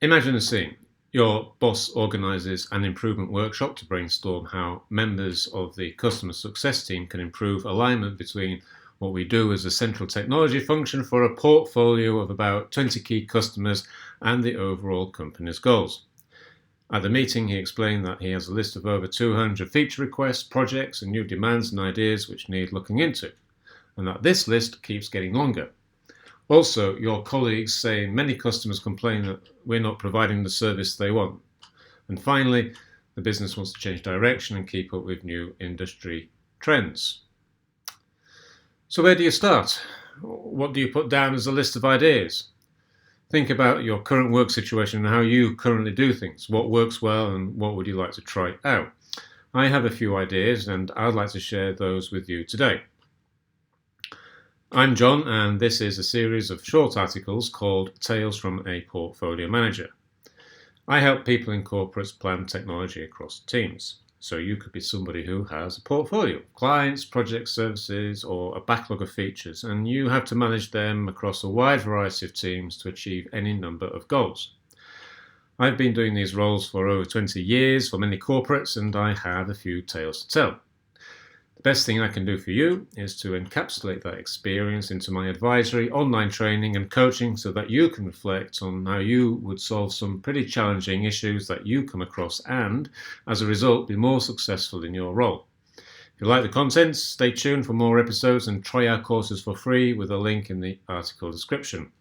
Imagine a scene. Your boss organises an improvement workshop to brainstorm how members of the customer success team can improve alignment between what we do as a central technology function for a portfolio of about 20 key customers and the overall company's goals. At the meeting, he explained that he has a list of over 200 feature requests, projects, and new demands and ideas which need looking into, and that this list keeps getting longer. Also, your colleagues say many customers complain that we're not providing the service they want. And finally, the business wants to change direction and keep up with new industry trends. So where do you start? What do you put down as a list of ideas? Think about your current work situation and how you currently do things. What works well and what would you like to try out? I have a few ideas and I'd like to share those with you today. I'm John, and this is a series of short articles called Tales from a Portfolio Manager. I help people in corporates plan technology across teams. So you could be somebody who has a portfolio, clients, projects, services, or a backlog of features, and you have to manage them across a wide variety of teams to achieve any number of goals. I've been doing these roles for over 20 years for many corporates, and I have a few tales to tell. The best thing I can do for you is to encapsulate that experience into my advisory, online training and coaching so that you can reflect on how you would solve some pretty challenging issues that you come across and, as a result, be more successful in your role. If you like the content, stay tuned for more episodes and try our courses for free with a link in the article description.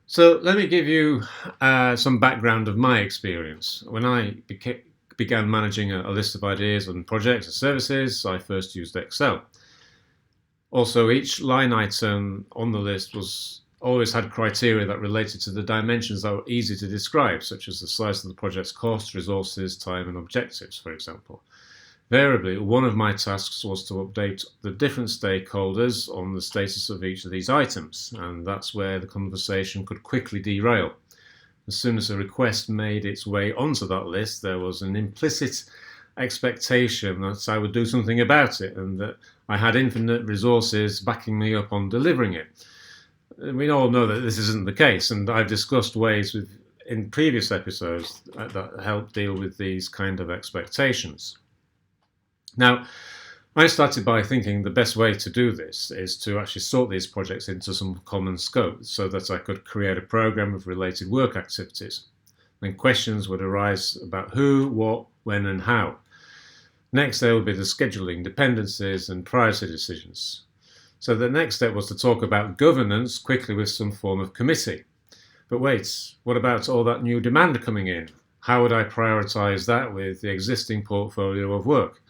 So let me give you some background of my experience. When I began managing a list of ideas and projects and services, I first used Excel. Also, each line item on the list always had criteria that related to the dimensions that were easy to describe, such as the size of the project's cost, resources, time, and objectives, for example. Variably, one of my tasks was to update the different stakeholders on the status of each of these items, and that's where the conversation could quickly derail. As soon as a request made its way onto that list, there was an implicit expectation that I would do something about it and that I had infinite resources backing me up on delivering it. We all know that this isn't the case, and I've discussed ways in previous episodes that help deal with these kind of expectations. Now, I started by thinking the best way to do this is to actually sort these projects into some common scope so that I could create a program of related work activities. Then questions would arise about who, what, when and how. Next there would be the scheduling, dependencies and priority decisions. So the next step was to talk about governance quickly with some form of committee. But wait, what about all that new demand coming in? How would I prioritise that with the existing portfolio of work?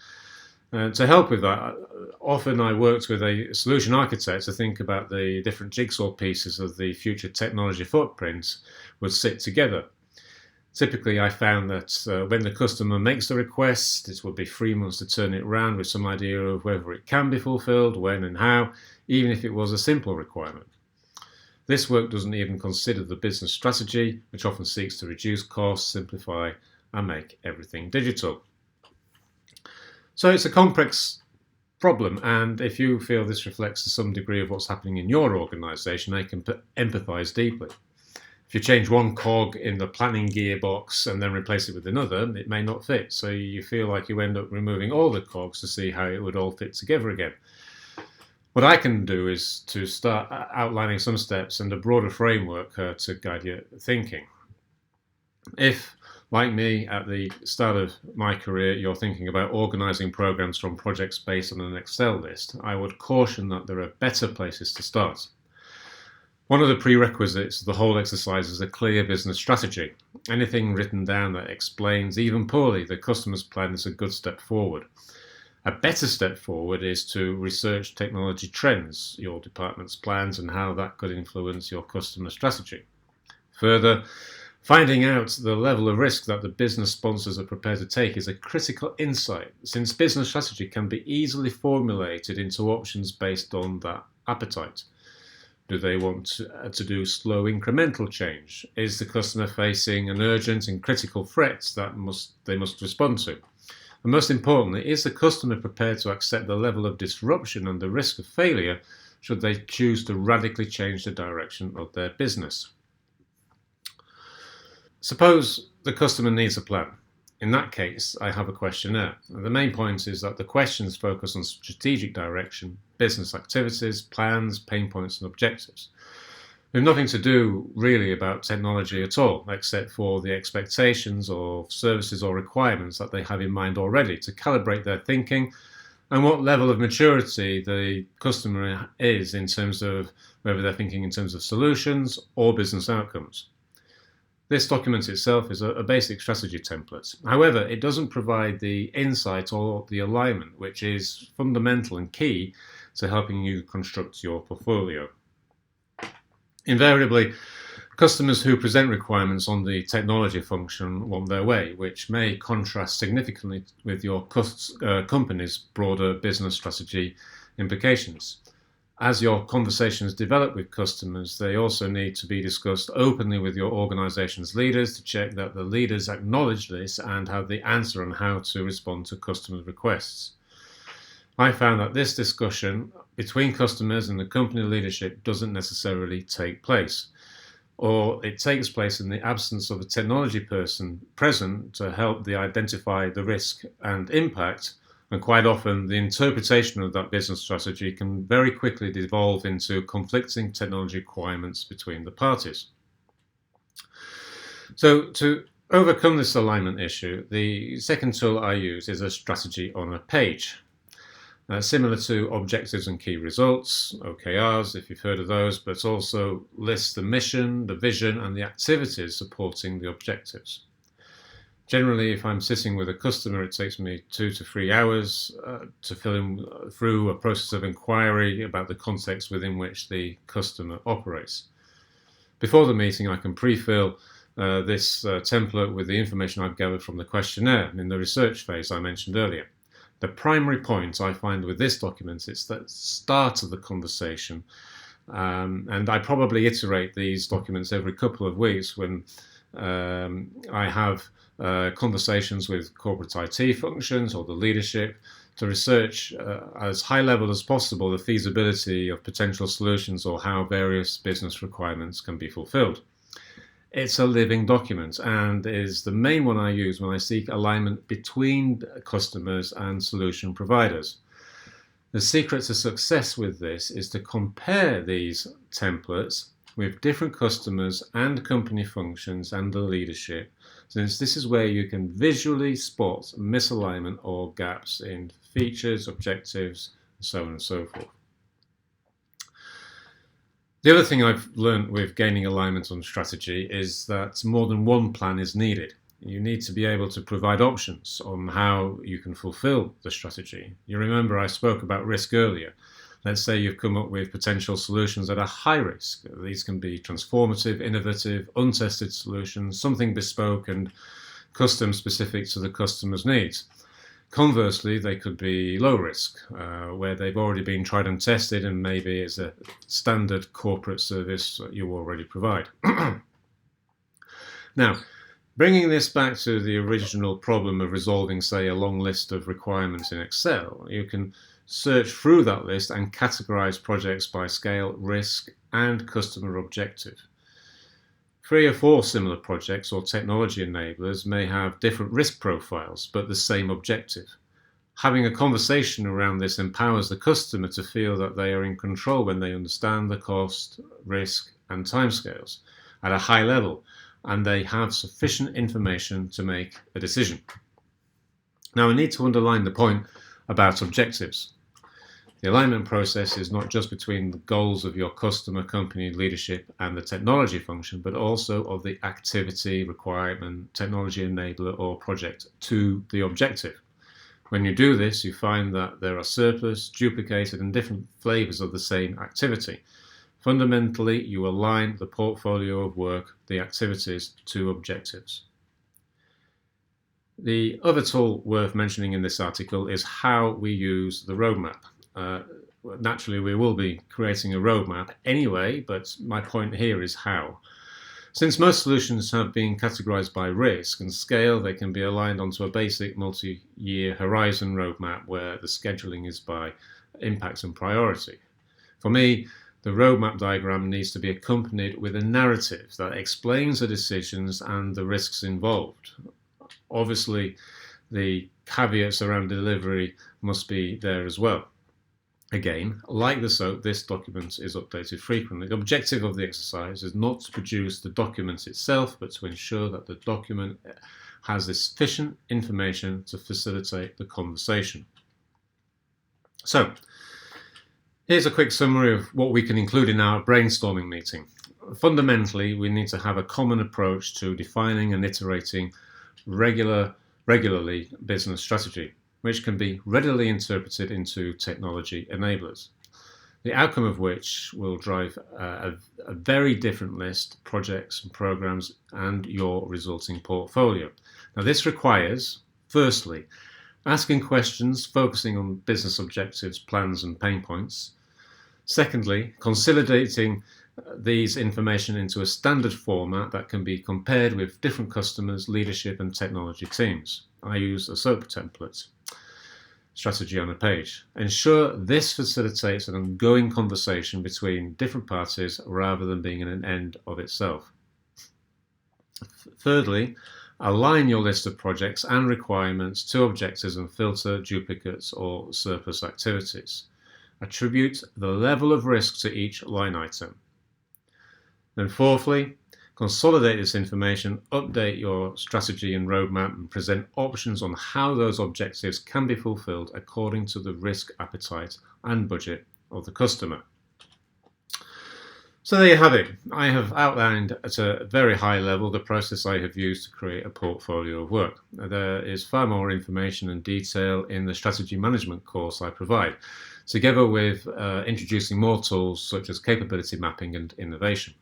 To help with that, often I worked with a solution architect to think about the different jigsaw pieces of the future technology footprint would sit together. Typically, I found that when the customer makes the request, it would be 3 months to turn it around with some idea of whether it can be fulfilled, when and how, even if it was a simple requirement. This work doesn't even consider the business strategy, which often seeks to reduce costs, simplify, and make everything digital. So it's a complex problem, and if you feel this reflects to some degree of what's happening in your organisation, I can empathise deeply. If you change one cog in the planning gearbox and then replace it with another, it may not fit, so you feel like you end up removing all the cogs to see how it would all fit together again. What I can do is to start outlining some steps and a broader framework to guide your thinking. If, like me, at the start of my career, you're thinking about organising programs from projects based on an Excel list, I would caution that there are better places to start. One of the prerequisites of the whole exercise is a clear business strategy. Anything written down that explains, even poorly, the customer's plan is a good step forward. A better step forward is to research technology trends, your department's plans, and how that could influence your customer strategy. Further, finding out the level of risk that the business sponsors are prepared to take is a critical insight, since business strategy can be easily formulated into options based on that appetite. Do they want to do slow incremental change? Is the customer facing an urgent and critical threat that they must respond to? And most importantly, is the customer prepared to accept the level of disruption and the risk of failure should they choose to radically change the direction of their business? Suppose the customer needs a plan. In that case, I have a questionnaire. And the main point is that the questions focus on strategic direction, business activities, plans, pain points, and objectives. They have nothing to do really about technology at all, except for the expectations of services or requirements that they have in mind already to calibrate their thinking and what level of maturity the customer is in terms of whether they're thinking in terms of solutions or business outcomes. This document itself is a basic strategy template. However, it doesn't provide the insight or the alignment, which is fundamental and key to helping you construct your portfolio. Invariably, customers who present requirements on the technology function want their way, which may contrast significantly with your company's broader business strategy implications. As your conversations develop with customers, they also need to be discussed openly with your organization's leaders to check that the leaders acknowledge this and have the answer on how to respond to customer requests. I found that this discussion between customers and the company leadership doesn't necessarily take place, or it takes place in the absence of a technology person present to help identify the risk and impact. And quite often, the interpretation of that business strategy can very quickly devolve into conflicting technology requirements between the parties. So to overcome this alignment issue, the second tool I use is a strategy on a page. Similar to objectives and key results, OKRs, if you've heard of those, but also lists the mission, the vision, and the activities supporting the objectives. Generally, if I'm sitting with a customer, it takes me 2 to 3 hours to fill in through a process of inquiry about the context within which the customer operates. Before the meeting, I can pre-fill this template with the information I've gathered from the questionnaire in the research phase I mentioned earlier. The primary point I find with this document is the start of the conversation, and I probably iterate these documents every couple of weeks when I have conversations with corporate IT functions or the leadership to research as high level as possible the feasibility of potential solutions or how various business requirements can be fulfilled. It's a living document and is the main one I use when I seek alignment between customers and solution providers. The secret to success with this is to compare these templates with different customers and company functions and the leadership, since this is where you can visually spot misalignment or gaps in features, objectives, and so on and so forth. The other thing I've learned with gaining alignment on strategy is that more than one plan is needed. You need to be able to provide options on how you can fulfill the strategy. You remember I spoke about risk earlier. Let's say you've come up with potential solutions that are high risk. These can be transformative, innovative, untested solutions, something bespoke and custom specific to the customer's needs. Conversely, they could be low risk, where they've already been tried and tested and maybe it's a standard corporate service that you already provide. Now, bringing this back to the original problem of resolving, say, a long list of requirements in Excel, you can search through that list and categorize projects by scale, risk, and customer objective. 3 or 4 similar projects or technology enablers may have different risk profiles, but the same objective. Having a conversation around this empowers the customer to feel that they are in control when they understand the cost, risk, and timescales at a high level, and they have sufficient information to make a decision. Now, I need to underline the point about objectives. The alignment process is not just between the goals of your customer, company, leadership, and the technology function, but also of the activity, requirement, technology enabler, or project to the objective. When you do this, you find that there are surplus, duplicated, and different flavors of the same activity. Fundamentally, you align the portfolio of work, the activities, to objectives. The other tool worth mentioning in this article is how we use the roadmap. Naturally, we will be creating a roadmap anyway, but my point here is how. Since most solutions have been categorized by risk and scale, they can be aligned onto a basic multi-year horizon roadmap where the scheduling is by impact and priority. For me, The roadmap diagram needs to be accompanied with a narrative that explains the decisions and the risks involved. Obviously, the caveats around delivery must be there as well. Again, like the SOAP, this document is updated frequently. The objective of the exercise is not to produce the document itself, but to ensure that the document has sufficient information to facilitate the conversation. So, here's a quick summary of what we can include in our brainstorming meeting. Fundamentally, we need to have a common approach to defining and iterating regularly business strategy, which can be readily interpreted into technology enablers, the outcome of which will drive a very different list of projects and programs and your resulting portfolio. Now, this requires, firstly, asking questions focusing on business objectives, plans and pain points. Secondly, consolidating these information into a standard format that can be compared with different customers, leadership and technology teams. I use a SOAP template, strategy on a page. Ensure this facilitates an ongoing conversation between different parties rather than being an end of itself. Thirdly, align your list of projects and requirements to objectives and filter duplicates or surplus activities. Attribute the level of risk to each line item. Then fourthly, consolidate this information, update your strategy and roadmap, and present options on how those objectives can be fulfilled according to the risk appetite and budget of the customer. So there you have it. I have outlined at a very high level the process I have used to create a portfolio of work. There is far more information and detail in the strategy management course I provide, together with introducing more tools such as capability mapping and innovation.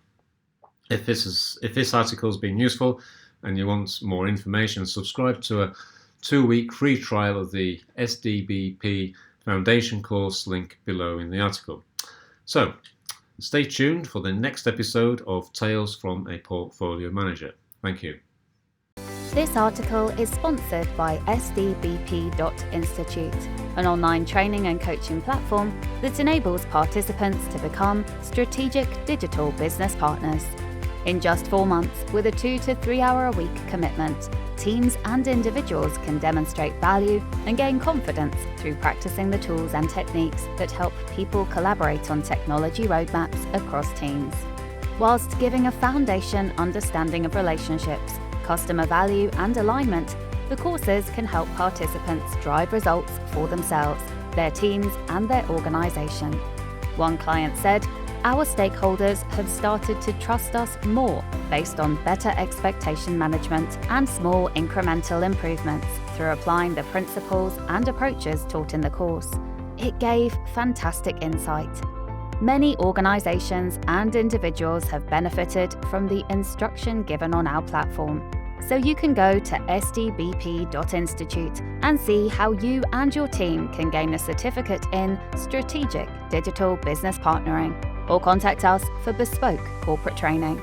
If this article has been useful and you want more information, subscribe to a 2-week free trial of the SDBP Foundation course, link below in the article. So, stay tuned for the next episode of Tales from a Portfolio Manager. Thank you. This article is sponsored by sdbp.institute, an online training and coaching platform that enables participants to become strategic digital business partners. In just 4 months, with a 2 to 3 hour a week commitment, teams and individuals can demonstrate value and gain confidence through practicing the tools and techniques that help people collaborate on technology roadmaps across teams. Whilst giving a foundation understanding of relationships, customer value and alignment, the courses can help participants drive results for themselves, their teams and their organisation. One client said, "Our stakeholders have started to trust us more based on better expectation management and small incremental improvements through applying the principles and approaches taught in the course. It gave fantastic insight. Many organisations and individuals have benefited from the instruction given on our platform. So you can go to sdbp.institute and see how you and your team can gain a certificate in Strategic Digital Business Partnering, or contact us for bespoke corporate training.